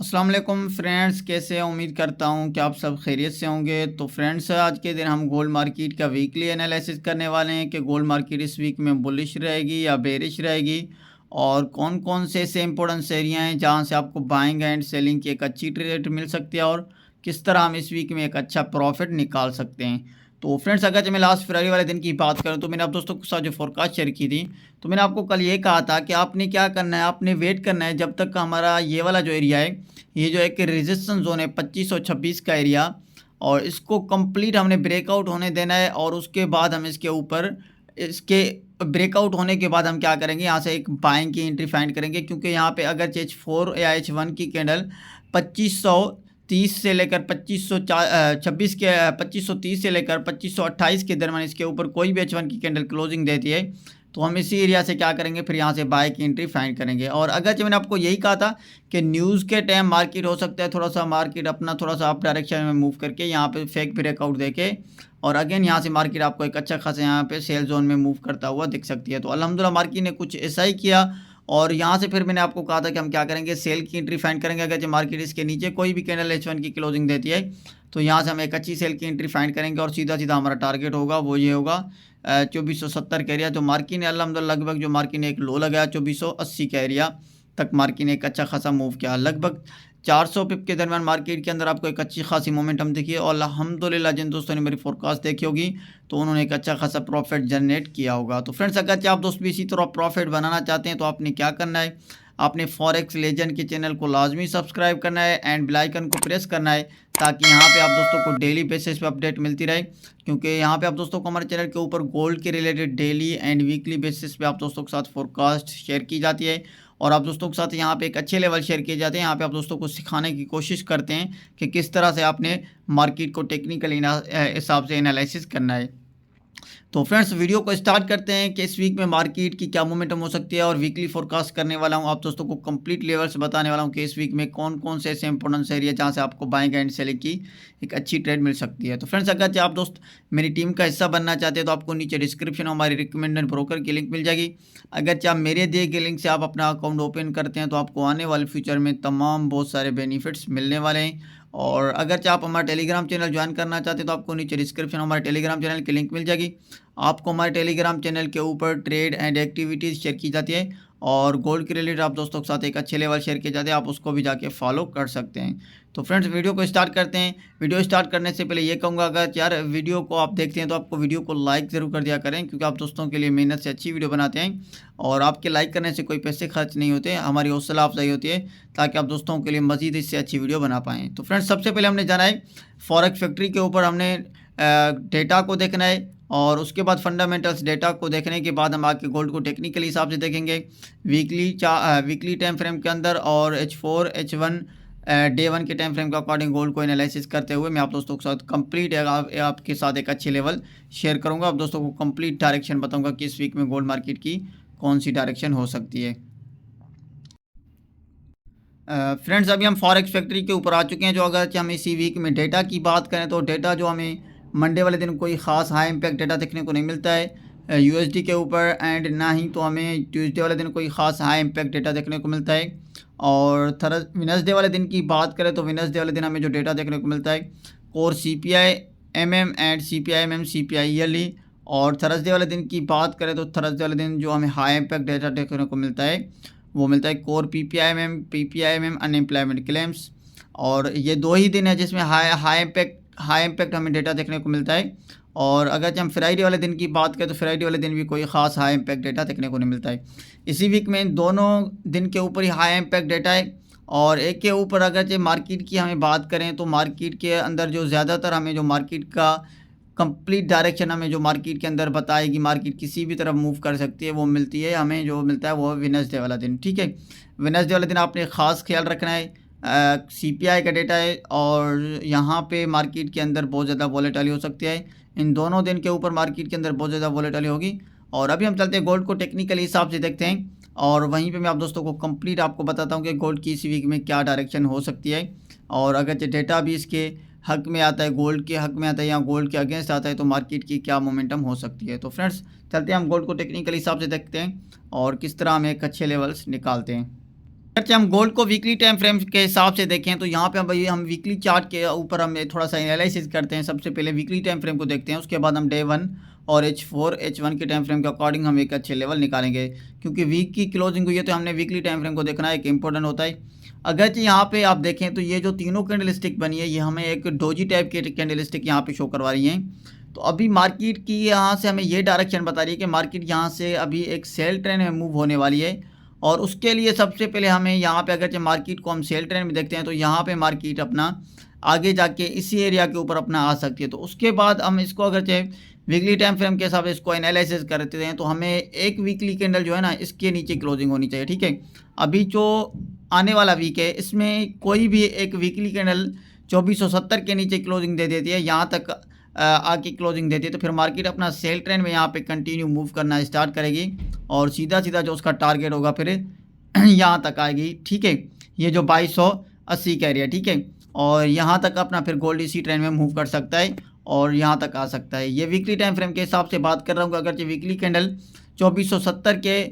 अस्सलाम वालेकुम फ्रेंड्स, कैसे हैं? उम्मीद करता हूं कि आप सब खैरियत से होंगे। तो फ्रेंड्स, आज के दिन हम गोल्ड मार्केट का वीकली एनालिसिस करने वाले हैं कि गोल्ड मार्केट इस वीक में बुलिश रहेगी या बेरिश रहेगी, और कौन कौन से ऐसे इंपॉर्टेंट एरिया हैं जहां से आपको बाइंग एंड सेलिंग की एक अच्छी ट्रेड मिल सकती है, और किस तरह हम इस वीक में एक अच्छा प्रॉफिट निकाल सकते हैं। तो फ्रेंड्स, अगर जब मैं लास्ट फ्राइडे वाले दिन की बात करूं तो मैंने आप दोस्तों के साथ जो फोरकास्ट शेयर की थी, तो मैंने आपको कल ये कहा था कि आपने क्या करना है, आपने वेट करना है जब तक हमारा ये वाला जो एरिया है, ये जो एक रेजिस्टेंस जोन है 2526 का एरिया, और इसको कंप्लीट हमने ब्रेकआउट होने देना है। और उसके बाद हम इसके ऊपर इसके ब्रेकआउट होने के बाद हम क्या करेंगे, यहाँ से एक बाइंग की एंट्री फाइंड करेंगे, क्योंकि यहाँ पे अगर H4 या H1 की कैंडल 2530 से लेकर 2526 के 2530 से लेकर 2528 के दरमियान इसके ऊपर कोई भी H1 की कैंडल क्लोजिंग देती है, तो हम इसी एरिया से क्या करेंगे, फिर यहाँ से बाय की एंट्री फाइंड करेंगे। और अगर जब मैंने आपको यही कहा था कि न्यूज़ के टाइम मार्केट हो सकता है थोड़ा सा मार्केट अपना थोड़ा सा अप डायरेक्शन में मूव करके यहाँ पे फेक ब्रेकआउट देके, और अगेन यहाँ से मार्केट आपको एक अच्छा खासा यहाँ पे सेल जोन में मूव करता हुआ दिख सकती है। तो अल्हम्दुलिल्लाह मार्केट ने कुछ ऐसा ही किया, और यहाँ से फिर मैंने आपको कहा था कि हम क्या करेंगे, सेल की एंट्री फाइंड करेंगे। अगर जो मार्केट इसके नीचे कोई भी कैंडल H1 की क्लोजिंग देती है, तो यहाँ से हम एक अच्छी सेल की एंट्री फाइंड करेंगे, और सीधा सीधा हमारा टारगेट होगा वो ये होगा 2470 का एरिया। तो मार्केट ने अल्हम्दुलिल्लाह लगभग जो मार्केट ने एक लो लगाया 2480 का एरिया तक मार्केट ने एक अच्छा खासा मूव किया। लगभग 400 पिप के दरमियान मार्केट के अंदर आपको एक अच्छी खासी मोमेंटम दिखी है, और अल्हम्दुलिल्लाह जिन दोस्तों ने मेरी फोरकास्ट देखी होगी तो उन्होंने एक अच्छा खासा प्रॉफिट जनरेट किया होगा। तो फ्रेंड्स, अगर आप दोस्त भी इसी तरह प्रॉफिट बनाना चाहते हैं तो आपने क्या करना है, आपने फॉरेक्स लेजेंड के चैनल को लाजमी सब्सक्राइब करना है एंड बेल आइकन को प्रेस करना है, ताकि यहाँ पे आप दोस्तों को डेली बेसिस पे अपडेट मिलती रहे। क्योंकि यहाँ पे आप दोस्तों को हमारे चैनल के ऊपर गोल्ड के related daily and weekly basis पे आप दोस्तों के साथ फोरकास्ट शेयर की जाती है, और आप दोस्तों के साथ यहाँ पे एक अच्छे लेवल शेयर किए जाते हैं। यहाँ पे आप दोस्तों को सिखाने की कोशिश करते हैं कि किस तरह से आपने मार्केट को टेक्निकल हिसाब से एनालिसिस करना है। तो फ्रेंड्स, वीडियो को स्टार्ट करते हैं कि इस वीक में मार्केट की क्या मोमेंटम हो सकती है, और वीकली फोरकास्ट करने वाला हूं, आप दोस्तों को कंप्लीट लेवल्स बताने वाला हूं कि इस वीक में कौन कौन से ऐसे इंपॉर्टेंट एरिया जहां से आपको बाइंग एंड सेलिंग की एक अच्छी ट्रेड मिल सकती है। तो फ्रेंड्स, अगर आप दोस्त मेरी टीम का हिस्सा बनना चाहते हैं तो आपको नीचे डिस्क्रिप्शन में हमारी रिकमेंडेड ब्रोकर की लिंक मिल जाएगी। अगर आप मेरे दिए गए लिंक से आप अपना अकाउंट ओपन करते हैं तो आपको आने वाले फ्यूचर में तमाम बहुत सारे बेनिफिट्स मिलने वाले हैं। और अगर आप हमारा टेलीग्राम चैनल ज्वाइन करना चाहते हैं तो आपको नीचे डिस्क्रिप्शन में हमारे टेलीग्राम चैनल की लिंक मिल जाएगी। आपको हमारे टेलीग्राम चैनल के ऊपर ट्रेड एंड एक्टिविटीज़ शेयर की जाती है, और गोल्ड के रिलेटेड आप दोस्तों के साथ एक अच्छे लेवल शेयर किए जाते हैं, आप उसको भी जाके फॉलो कर सकते हैं। तो फ्रेंड्स, वीडियो को स्टार्ट करते हैं। वीडियो स्टार्ट करने से पहले ये कहूँगा, अगर यार वीडियो को आप देखते हैं तो आपको वीडियो को लाइक ज़रूर कर दिया करें, क्योंकि आप दोस्तों के लिए मेहनत से अच्छी वीडियो बनाते हैं, और आपके लाइक करने से कोई पैसे खर्च नहीं होते, हमारी हौसला अफजाई होती है ताकि आप दोस्तों के लिए मज़ीद इससे अच्छी वीडियो बना पाएँ। तो फ्रेंड्स, सबसे पहले हमने जाना है फॉरेक्स फैक्ट्री के ऊपर, हमने डेटा को देखना है, और उसके बाद फंडामेंटल्स डेटा को देखने के बाद हम आके गोल्ड को टेक्निकल हिसाब से देखेंगे वीकली टाइम फ्रेम के अंदर, और H4 H1 डे 1 के टाइम फ्रेम के अकॉर्डिंग गोल्ड को एनालिसिस करते हुए मैं आप दोस्तों के साथ कंप्लीट आपके साथ एक अच्छे लेवल शेयर करूंगा। आप दोस्तों को कंप्लीट डायरेक्शन बताऊंगा कि इस वीक में गोल्ड मार्केट की कौन सी डायरेक्शन हो सकती है। फ्रेंड्स, अभी हम फॉरेक्स फैक्ट्री के ऊपर आ चुके हैं। जो अगर हम इसी वीक में डेटा की बात करें तो डेटा जो हमें मंडे वाले दिन कोई ख़ास हाई इम्पैक्ट डेटा देखने को नहीं मिलता है USD के ऊपर, एंड ना ही तो हमें ट्यूसडे वाले दिन कोई ख़ास हाई इम्पैक्ट डेटा देखने को मिलता है। और वेडनेसडे वाले दिन की बात करें तो वेडनेसडे वाले दिन हमें जो डेटा देखने को मिलता है, core CPI MM and CPI MM CPI yearly. और थर्सडे वाले दिन की बात करें तो थर्सडे वाले दिन जो हमें हाई इम्पैक्ट डेटा देखने को मिलता है वो मिलता है core PPI MM unemployment claims. और ये दो ही दिन है जिसमें हाई इम्पैक्ट हमें डेटा देखने को मिलता है। और अगर हम फ्राइडे वाले दिन की बात करें तो फ्राइडे वाले दिन भी कोई ख़ास हाई इम्पैक्ट डेटा देखने को नहीं मिलता है। इसी वीक में दोनों दिन के ऊपर ही हाई इम्पैक्ट डेटा है, और एक के ऊपर अगर मार्केट की हमें बात करें तो मार्केट के अंदर जो ज़्यादातर हमें जो मार्केट का कंप्लीट डायरेक्शन हमें जो मार्केट के अंदर बताएगी, मार्केट किसी भी तरफ मूव कर सकती है, वो मिलती है हमें जो मिलता है वो वेडनेसडे वाला दिन। ठीक है, वेडनेसडे वाले दिन आपने ख़ास ख्याल रखना है। CPI का डेटा है, और यहाँ पे मार्केट के अंदर बहुत ज़्यादा वॉलेटिलिटी हो सकती है। इन दोनों दिन के ऊपर मार्केट के अंदर बहुत ज़्यादा वॉलेटिलिटी होगी। और अभी हम चलते हैं गोल्ड को टेक्निकल हिसाब से देखते हैं, और वहीं पे मैं आप दोस्तों को कंप्लीट आपको बताता हूँ कि गोल्ड की इस वीक में क्या डायरेक्शन हो सकती है। और अगर डेटा भी इसके हक में आता है, गोल्ड के हक में आता है या गोल्ड के अगेंस्ट आता है, तो मार्केट की क्या मोमेंटम हो सकती है। तो फ्रेंड्स, चलते हैं हम गोल्ड को टेक्निकल हिसाब से देखते हैं और किस तरह हम एक अच्छे लेवल्स निकालते हैं। अगर हम गोल्ड को वीकली टाइम फ्रेम के हिसाब से देखें तो यहाँ पे हम वीकली चार्ट के ऊपर हम थोड़ा सा एनालिसिस करते हैं। सबसे पहले वीकली टाइम फ्रेम को देखते हैं, उसके बाद हम डे 1 और H1 के टाइम फ्रेम के अकॉर्डिंग हम एक अच्छे लेवल निकालेंगे, क्योंकि वीक की क्लोजिंग हुई है तो हमने वीकली टाइम फ्रेम को देखना एक इंपॉर्टेंट होता है। अगर यहाँ पे आप देखें तो ये जो तीनों कैंडल स्टिक बनी है ये हमें एक डोजी टाइप के कैंडल स्टिक यहाँ पे शो करवा रही हैं। तो अभी मार्केट की यहाँ से हमें ये डायरेक्शन बता रही है कि मार्केट यहाँ से अभी एक सेल ट्रेंड में मूव होने वाली है, और उसके लिए सबसे पहले हमें यहाँ पे अगर मार्केट को हम सेल ट्रेंड में देखते हैं तो यहाँ पे मार्केट अपना आगे जाके इसी एरिया के ऊपर अपना आ सकती है। तो उसके बाद हम इसको अगर वीकली टाइम फ्रेम के हिसाब से इसको एनालिसिस करते हैं तो हमें एक वीकली कैंडल जो है ना इसके नीचे क्लोजिंग होनी चाहिए, ठीक है। अभी जो आने वाला वीक है इसमें कोई भी एक वीकली कैंडल 2470 के नीचे क्लोजिंग दे देती है, यहाँ तक आके क्लोजिंग देती है, तो फिर मार्केट अपना सेल ट्रेंड में यहाँ पे कंटिन्यू मूव करना स्टार्ट करेगी और सीधा सीधा जो उसका टारगेट होगा फिर यहाँ तक आएगी, ठीक है। ये जो 2280 का एरिया, ठीक है, और यहाँ तक अपना फिर गोल्ड इसी ट्रेंड में मूव कर सकता है और यहाँ तक आ सकता है। ये वीकली टाइम फ्रेम के हिसाब से बात कर रहा हूँ। अगर वीकली कैंडल 2470 के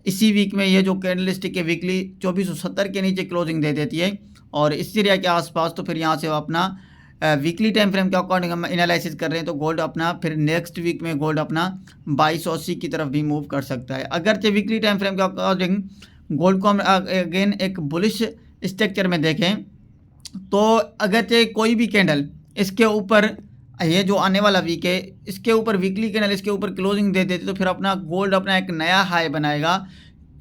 इसी वीक में ये जो कैंडल स्टिक है वीकली 2470 के नीचे क्लोजिंग दे देती है और इस एरिया के आसपास, तो फिर यहाँ से अपना वीकली टाइम फ्रेम के अकॉर्डिंग हम एनालिसिस कर रहे हैं तो गोल्ड अपना फिर नेक्स्ट वीक में गोल्ड अपना 2280 की तरफ भी मूव कर सकता है। अगर वीकली टाइम फ्रेम के अकॉर्डिंग गोल्ड को हम अगेन एक बुलिश स्ट्रक्चर में देखें तो अगर कोई भी कैंडल इसके ऊपर, ये जो आने वाला वीक है इसके ऊपर वीकली कैंडल इसके ऊपर क्लोजिंग दे देती तो फिर अपना गोल्ड अपना एक नया हाई बनाएगा,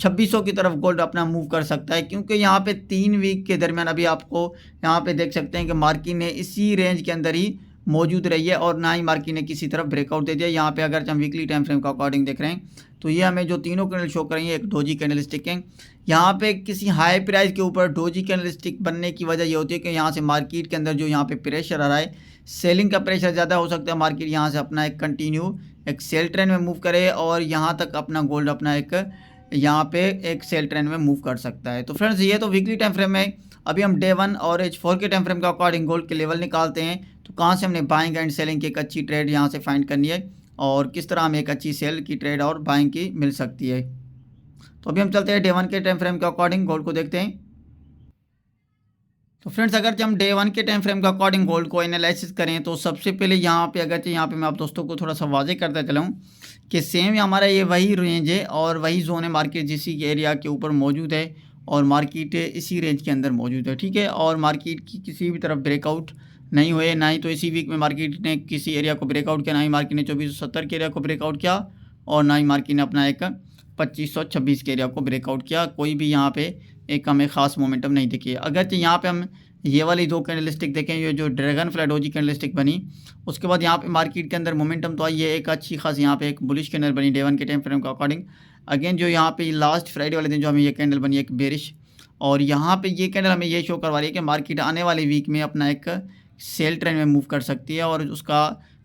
2600 की तरफ गोल्ड अपना मूव कर सकता है। क्योंकि यहाँ पे 3 वीक के दरमियान अभी आपको यहाँ पे देख सकते हैं कि मार्केट ने इसी रेंज के अंदर ही मौजूद रही है और ना ही मार्केट ने किसी तरफ ब्रेकआउट दे दिया। यहाँ पे अगर हम वीकली टाइम फ्रेम का अकॉर्डिंग देख रहे हैं तो ये हमें जो तीनों कैंडल शो कर रही है एक डोजी कैंडल स्टिक है। यहाँ पे किसी हाई प्राइस के ऊपर डोजी कैंडल स्टिक बनने की वजह ये होती है कि यहाँ से मार्केट के अंदर जो यहाँ पे प्रेशर आ रहा है, सेलिंग का प्रेशर ज़्यादा हो सकता है, मार्केट यहाँ से अपना एक कंटिन्यू एक सेल ट्रेंड में मूव करे और यहाँ तक अपना गोल्ड अपना एक यहाँ पे एक सेल ट्रेंड में मूव कर सकता है। तो फ्रेंड्स ये तो वीकली टाइम फ्रेम में अभी हम डे 1 और H4 के टाइम फ्रेम के अकॉर्डिंग गोल्ड के लेवल निकालते हैं। तो कहाँ से हमने बाइंग एंड सेलिंग की एक अच्छी ट्रेड यहाँ से फाइंड करनी है और किस तरह हमें एक अच्छी सेल की ट्रेड और बाइंग की मिल सकती है। तो अभी हम चलते हैं डे 1 के टाइम फ्रेम के अकॉर्डिंग गोल्ड को देखते हैं। तो फ्रेंड्स अगर हम डे 1 के टाइम फ्रेम के अकॉर्डिंग गोल्ड को एनालिसिस करें तो सबसे पहले यहाँ पे मैं आप दोस्तों को थोड़ा सा वाजे करता चलाऊँ कि सेम हमारा ये वही रेंज है और वही जोन है मार्केट जिसी एरिया के ऊपर मौजूद है और मार्केट इसी रेंज के अंदर मौजूद है, ठीक है। और मार्केट की किसी भी तरफ ब्रेकआउट नहीं हुए, ना ही तो इसी वीक में मार्केट ने किसी एरिया को ब्रेकआउट किया, ना ही मार्केट ने 2470 के एरिया को ब्रेकआउट किया और ना ही मार्केट ने अपना एक 2526 के एरिया को ब्रेकआउट किया। कोई भी यहाँ पे एक हमें खास मोमेंटम नहीं दिखी है। अगर यहाँ पे हम ये वाली 2 कैंडल स्टिक देखें, ये जो dragon fly doji candle stick बनी, उसके बाद यहाँ पे मार्केट के अंदर मोमेंटम तो आई है, एक अच्छी खास यहाँ पे एक बुलिश कैंडल बनी डे 1 के टाइम फ्रेम के अकॉर्डिंग। अगेन जो यहाँ पे लास्ट फ्राइडे वाले दिन जो हमें ये कैंडल बनी एक बेरिश, और यहाँ पे ये कैंडल हमें ये शो करवा रही है कि मार्केट आने वाले वीक में अपना एक सेल ट्रेंड में मूव कर सकती है और उसका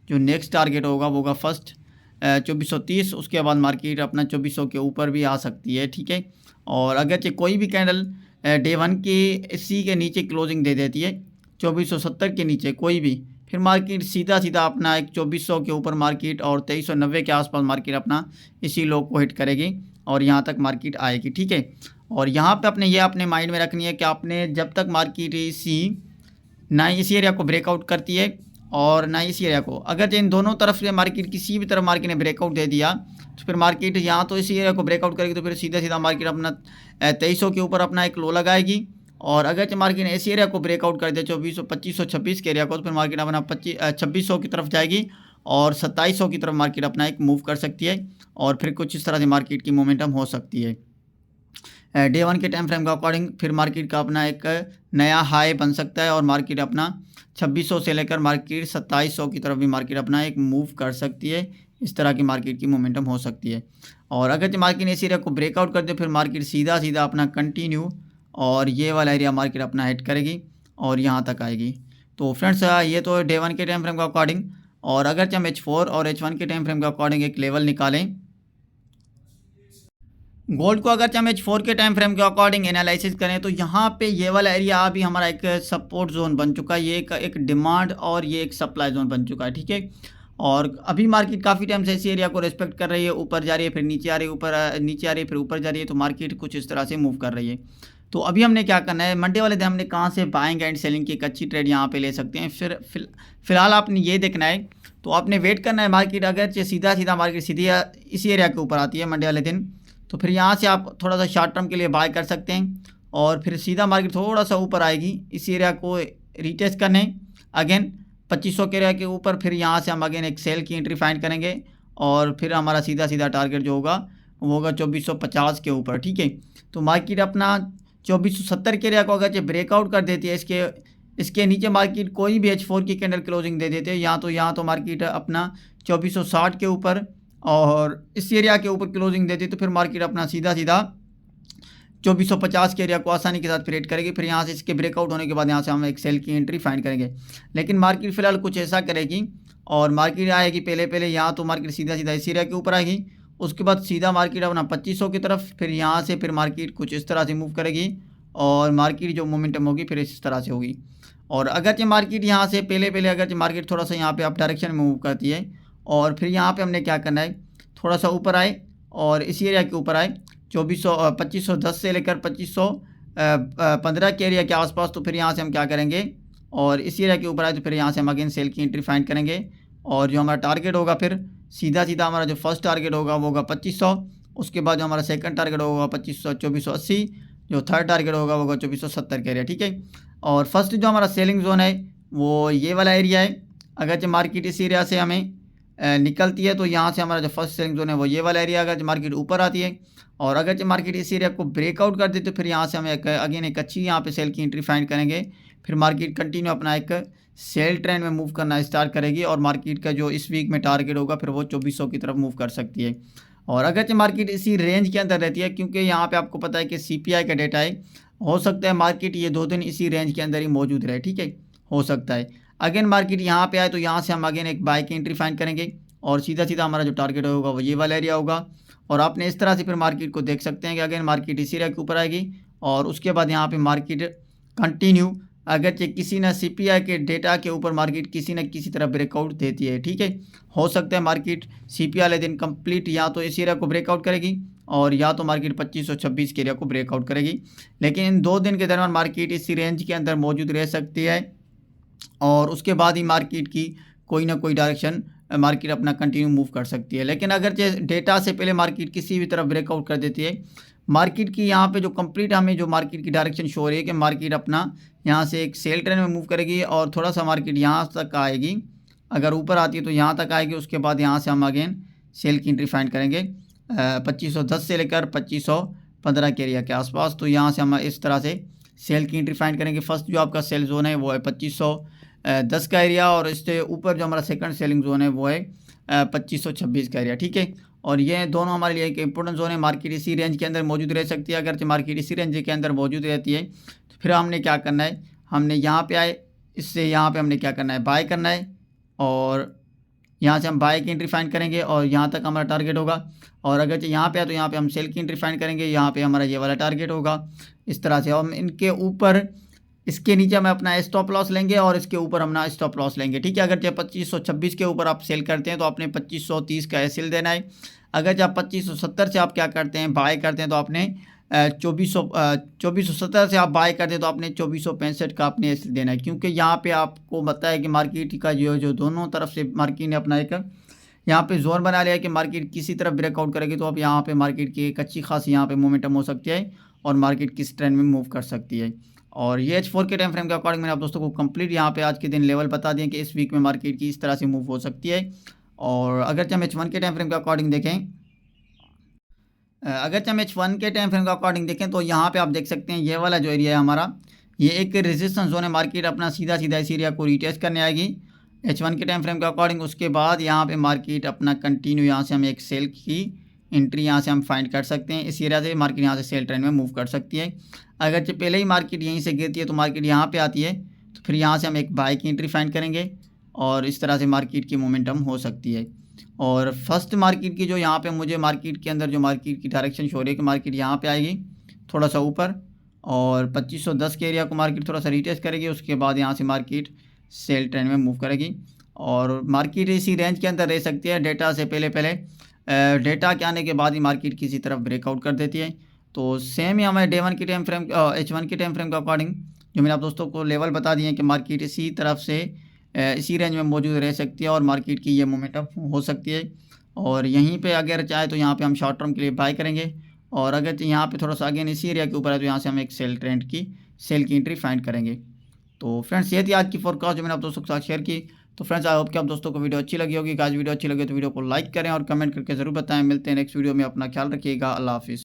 जो नेक्स्ट टारगेट होगा वो होगा फर्स्ट 2430, उसके बाद मार्केट अपना 2400 के ऊपर भी आ सकती है, ठीक है। और अगर कोई भी कैंडल डे 1 की इसी के नीचे क्लोजिंग दे देती है 2470 के नीचे कोई भी, फिर मार्केट सीधा सीधा अपना एक 2400 के ऊपर मार्केट और 2390 के आसपास मार्केट अपना इसी लो को हिट करेगी और यहाँ तक मार्केट आएगी, ठीक है। और यहाँ पे अपने माइंड में रखनी है कि आपने जब तक मार्केट ना इसी एरिया को ब्रेकआउट करती है और ना इसी एरिया को, अगर इन दोनों तरफ से मार्केट किसी भी तरफ मार्केट ने ब्रेकआउट दे दिया तो फिर मार्केट यहाँ तो इसी एरिया को ब्रेकआउट करेगी तो फिर सीधा सीधा मार्केट अपना 2300 के ऊपर अपना एक लो लगाएगी। और अगर मार्केट ने इसी एरिया को ब्रेकआउट कर दिया 2526 के एरिया को, तो फिर मार्केट अपना 2600 की तरफ जाएगी और 2700 की तरफ मार्केट अपना एक मूव कर सकती है और फिर कुछ इस तरह से मार्केट की मोमेंटम हो सकती है। डे 1 के टाइम फ्रेम के अकॉर्डिंग फिर मार्केट का अपना एक नया हाई बन सकता है और मार्केट अपना 2600 से लेकर मार्केट 2700 की तरफ भी मार्केट अपना एक मूव कर सकती है। इस तरह की मार्केट की मोमेंटम हो सकती है। और अगर मार्केट ने इस एरिया को ब्रेकआउट कर दे फिर मार्केट सीधा सीधा अपना कंटिन्यू और ये वाला एरिया मार्केट अपना हिट करेगी और यहाँ तक आएगी। तो फ्रेंड्स ये तो डे 1 के टाइम फ्रेम के अकॉर्डिंग। और अगर हम H4 और H1 के टाइम फ्रेम के अकॉर्डिंग एक लेवल निकालें गोल्ड को, अगर हम H4 के टाइम फ्रेम के अकॉर्डिंग एनालिसिस करें तो यहाँ पे ये वाला एरिया अभी हमारा एक सपोर्ट जोन बन चुका है, ये एक डिमांड और ये एक सप्लाई जोन बन चुका है, ठीक है। और अभी मार्केट काफ़ी टाइम से इसी एरिया को रिस्पेक्ट कर रही है, ऊपर जा रही है फिर नीचे आ रही है, ऊपर नीचे आ रही है फिर ऊपर जा रही है, तो मार्केट कुछ इस तरह से मूव कर रही है। तो अभी हमने क्या करना है, मंडे वाले दिन हमने कहाँ से बाइंग एंड सेलिंग की एक अच्छी ट्रेड यहाँ पे ले सकते हैं। फिलहाल आपने ये देखना है, तो आपने वेट करना है मार्केट अगर सीधा मार्केट सीधी इसी एरिया के ऊपर आती है मंडे वाले दिन, तो फिर यहाँ से आप थोड़ा सा शॉर्ट टर्म के लिए बाय कर सकते हैं। और फिर सीधा मार्केट थोड़ा सा ऊपर आएगी इस एरिया को रीटेस्ट करने अगेन 2500 के एरिया के ऊपर, फिर यहाँ से हम अगेन एक सेल की एंट्री फाइंड करेंगे और फिर हमारा सीधा टारगेट जो होगा वो होगा 2450 के ऊपर। ठीक है, तो मार्केट अपना 2470 के एरिया को अगर ब्रेकआउट कर देती है, इसके नीचे मार्केट कोई भी H4 की कैंडल क्लोजिंग दे देते हैं, यहाँ तो मार्केट अपना 2460 के ऊपर और इस एरिया के ऊपर क्लोजिंग देती है, तो फिर मार्केट अपना सीधा 2450 के एरिया को आसानी के साथ क्रिएट करेगी। फिर यहाँ से इसके ब्रेकआउट होने के बाद यहाँ से हम एक सेल की एंट्री फाइंड करेंगे। लेकिन मार्केट फिलहाल कुछ ऐसा करेगी और मार्केट आएगी पहले यहाँ तो मार्केट सीधा इस एरिया के ऊपर आएगी, उसके बाद सीधा मार्केट अपना 2500 की तरफ, फिर यहाँ से फिर मार्केट कुछ इस तरह से मूव करेगी और मार्केट जो मोमेंटम होगी फिर इस तरह से होगी। और अगरचे मार्केट यहाँ से पहले अगरचे मार्केट थोड़ा सा यहाँ पे अप डायरेक्शन में मूव करती है और फिर यहाँ पे हमने क्या करना है, थोड़ा सा ऊपर आए और इसी एरिया के ऊपर आए 2510 से लेकर 2515 के एरिया के आसपास, तो फिर यहाँ से हम क्या करेंगे और इस एरिया के ऊपर आए तो फिर यहाँ से हम अगेन सेल की एंट्री फाइंड करेंगे और जो हमारा टारगेट होगा फिर सीधा हमारा जो फर्स्ट टारगेट होगा वो होगा 2500, उसके बाद जो हमारा सेकंड टारगेट होगा 2480, जो थर्ड टारगेट होगा वो होगा 2470 के एरिया। ठीक है, और फर्स्ट जो हमारा सेलिंग जोन है वो ये वाला एरिया है। अगर जो मार्केट इस एरिया से हमें निकलती है तो यहाँ से हमारा जो फर्स्ट सेलिंग जोन है वो ये वाला एरिया, अगर जो मार्केट ऊपर आती है और अगर जो मार्केट इस एरिया को ब्रेकआउट कर देती है तो फिर यहाँ से हम अगेन एक अच्छी यहाँ पे सेल की एंट्री फाइंड करेंगे। फिर मार्केट कंटिन्यू अपना एक सेल ट्रेंड में मूव करना स्टार्ट करेगी और मार्केट का जो इस वीक में टारगेट होगा फिर वो 2400 की तरफ मूव कर सकती है। और अगर जो मार्केट इसी रेंज के अंदर रहती है, क्योंकि यहाँ पे आपको पता है कि CPI का डेटा है, हो सकता है मार्केट ये 2 दिन इसी रेंज के अंदर ही मौजूद रहे। ठीक है, हो सकता है अगेन मार्केट यहाँ पे आए तो यहाँ से हम अगेन एक बाय की एंट्री फाइंड करेंगे और सीधा हमारा जो टारगेट होगा वो ये वाला एरिया होगा। और आपने इस तरह से फिर मार्केट को देख सकते हैं कि अगेन मार्केट इस एरिया के ऊपर आएगी और उसके बाद यहाँ पे मार्केट कंटिन्यू अगर किसी न CPI के डेटा के ऊपर मार्केट किसी न किसी तरह ब्रेकआउट देती है। ठीक है, हो सकता है मार्केट CPI वाले दिन कंप्लीट या तो इस एरिया को ब्रेकआउट करेगी और या तो मार्केट 2526 के एरिया को ब्रेकआउट करेगी, लेकिन इन 2 दिन के दरमियान मार्केट इसी रेंज के अंदर मौजूद रह सकती है और उसके बाद ही मार्केट की कोई ना कोई डायरेक्शन मार्केट अपना कंटिन्यू मूव कर सकती है। लेकिन अगर डेटा से पहले मार्केट किसी भी तरफ ब्रेकआउट कर देती है, मार्केट की यहाँ पे जो कंप्लीट हमें जो मार्केट की डायरेक्शन शो हो रही है कि मार्केट अपना यहाँ से एक सेल ट्रेंड में मूव करेगी और थोड़ा सा मार्केट यहाँ तक आएगी, अगर ऊपर आती है तो यहाँ तक आएगी, उसके बाद यहाँ से हम अगेन सेल की एंट्री फाइंड करेंगे 2510 से लेकर 2515 के एरिया के आसपास। तो यहाँ से हम इस तरह से सेल की एंट्री फाइंड करेंगे। फर्स्ट जो आपका सेल जोन है वो है 2510 का एरिया और इससे ऊपर जो हमारा सेकंड सेलिंग जोन है वो है 2526 का एरिया। ठीक है, और ये दोनों हमारे लिए एक इंपॉर्टेंट जोन है। मार्केट इसी रेंज के अंदर मौजूद रह सकती है। अगर मार्केट इसी रेंज के अंदर मौजूद रहती है तो फिर हमने क्या करना है, हमने यहाँ पे आए, इससे यहाँ पे हमने क्या करना है, बाय करना है और यहाँ से हम बाय की एंट्री फाइंड करेंगे और यहाँ तक हमारा टारगेट होगा। और अगर यहाँ पे आए तो यहाँ पे हम सेल की एंट्री फाइंड करेंगे, यहाँ पे हमारा ये वाला टारगेट होगा इस तरह से। हम इनके ऊपर इसके नीचे हम अपना स्टॉप लॉस लेंगे और इसके ऊपर हम अपना स्टॉप लॉस लेंगे। ठीक है, अगर जब 2526 के ऊपर आप सेल करते हैं तो आपने 2530 का एसएल देना है। अगर जब 2570 से आप क्या करते हैं, बाय करते हैं, तो आपने 2470 से आप बाय करते हैं तो आपने 2465 का आपने एसएल देना है। क्योंकि यहाँ पे आपको पता है कि मार्केट का जो दोनों तरफ से मार्केट ने अपना एक यहाँ पे जोन बना लिया है कि मार्केट किसी तरफ ब्रेकआउट करेगी तो अब यहाँ पे मार्केट की एक अच्छी खासी यहाँ पे मोमेंटम हो सकती है और मार्केट किस ट्रेंड में मूव कर सकती है। और ये H4 के टाइम फ्रेम के अकॉर्डिंग मैंने आप दोस्तों को कंप्लीट यहाँ पे आज के दिन लेवल बता दिए कि इस वीक में मार्केट की इस तरह से मूव हो सकती है। और अगर हम H1 के टाइम फ्रेम के अकॉर्डिंग देखें, अगर हम H1 के टाइम फ्रेम के अकॉर्डिंग देखें तो यहाँ पे आप देख सकते हैं ये वाला जो एरिया है हमारा, ये एक रेजिस्टेंस जोन है। मार्केट अपना सीधा इस एरिया को रिटेस्ट करने आएगी H1 के टाइम फ्रेम के अकॉर्डिंग। उसके बाद यहाँ पे मार्केट अपना कंटिन्यू यहाँ से हम एक सेल की एंट्री यहाँ से हम फाइंड कर सकते हैं। इस एरिया से मार्केट यहाँ से सेल ट्रेंड में मूव कर सकती है। अगर जो पहले ही मार्केट यहीं से गिरती है तो मार्केट यहाँ पे आती है तो फिर यहाँ से हम एक बाय की एंट्री फाइंड करेंगे और इस तरह से मार्केट की मोमेंटम हो सकती है। और फर्स्ट मार्केट की जो यहाँ पे मुझे मार्केट के अंदर जो मार्केट की डायरेक्शन शो रही है कि मार्केट यहाँ पे आएगी थोड़ा सा ऊपर और 2510 के एरिया को मार्केट थोड़ा सा रिटेस्ट करेगी। उसके बाद यहाँ से मार्केट सेल ट्रेंड में मूव करेगी और मार्केट इसी रेंज के अंदर रह सकती है। डेटा से पहले डेटा के आने के बाद ही मार्केट किसी तरफ ब्रेकआउट कर देती है। तो सेम ही हमारे डे 1 की टाइम फ्रेम H1 की टाइम फ्रेम के अकॉर्डिंग जो मैंने आप दोस्तों को लेवल बता दिए हैं कि मार्केट इसी तरफ से इसी रेंज में मौजूद रह सकती है और मार्केट की ये मोमेंटम हो सकती है। और यहीं पे अगर चाहे तो यहाँ पे हम शॉर्ट टर्म के लिए बाय करेंगे, और अगर यहाँ पे थोड़ा सा अगेन इसी एरिया के ऊपर है तो यहाँ से हम एक सेल की एंट्री फाइंड करेंगे। तो फ्रेंड्स ये थी आज की फोरकास्ट जो मैंने आप दोस्तों के साथ शेयर की। तो फ्रेंड्स आई होप कि आप दोस्तों को वीडियो अच्छी लगी होगी। आज वीडियो अच्छी लगी तो वीडियो को लाइक करें और कमेंट करके ज़रूर बताएं। मिलते हैं नेक्स्ट वीडियो में, अपना ख्याल रखिएगा। अल्लाह हाफिज़।